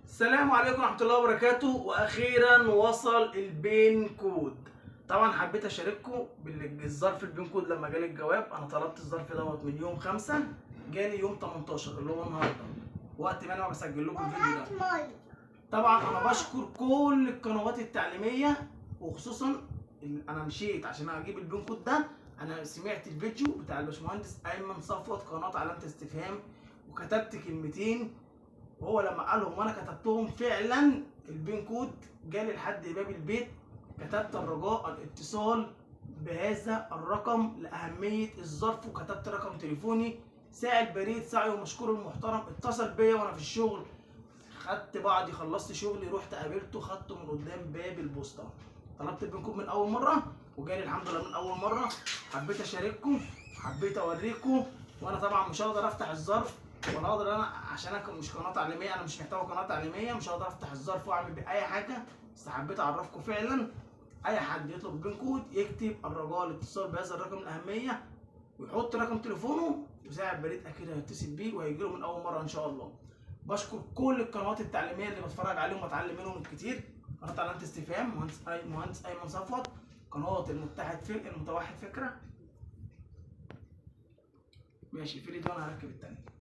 السلام عليكم ورحمة الله وبركاته. وأخيرا وصل البين كود. طبعا حبيت أشارككم بالظرف البين كود. لما جالي الجواب أنا طلبت الظرف دوت من يوم 5، جالي يوم 18 اللي هو النهارده، وقت ما أنا بسجل لكم الفيديو ده. طبعا أنا بشكر كل القنوات التعليمية، وخصوصا أنا مشيت عشان أجيب البين كود ده. أنا سمعت الفيديو بتاع الباشمهندس أيمن صفوت قناة علامة استفهام، وكتبت كلمتين وهو لما قالهم وانا كتبتهم فعلا البين كود جالي لحد باب البيت. كتبت الرجاء الاتصال بهذا الرقم لأهمية الظرف، وكتبت رقم تليفوني. ساعي البريد سعيه مشكور المحترم اتصل بيا وانا في الشغل. خدت بعضي، خلصت شغلي، رحت قابلته، خدته من قدام باب البوسطه. طلبت البين كود من اول مره وجالي الحمد لله من اول مره. حبيت اشارككم، حبيت اوريكم. وانا طبعا مش هقدر افتح الظرف ولا اقدر انا، عشان انا مش قناه تعليميه، انا مش محتوى قناه تعليميه، مش هقدر افتح الظرف واعمل بيه اي حاجه. بس حبيت اعرفكم فعلا اي حد يطلب البين كود يكتب الرجاء الاتصال بهذا الرقم الاهميه، ويحط رقم تليفونه، وساعة البريد اكيد هيتصل بيه وهيجيله من اول مره ان شاء الله. بشكر كل القنوات التعليميه اللي بتفرج عليهم واتعلم منهم كتير. قناه علامه استفهام مهندس ايمن صفوت، قناه المتوحد فكره. ماشي، في دي وانا هركب التانية.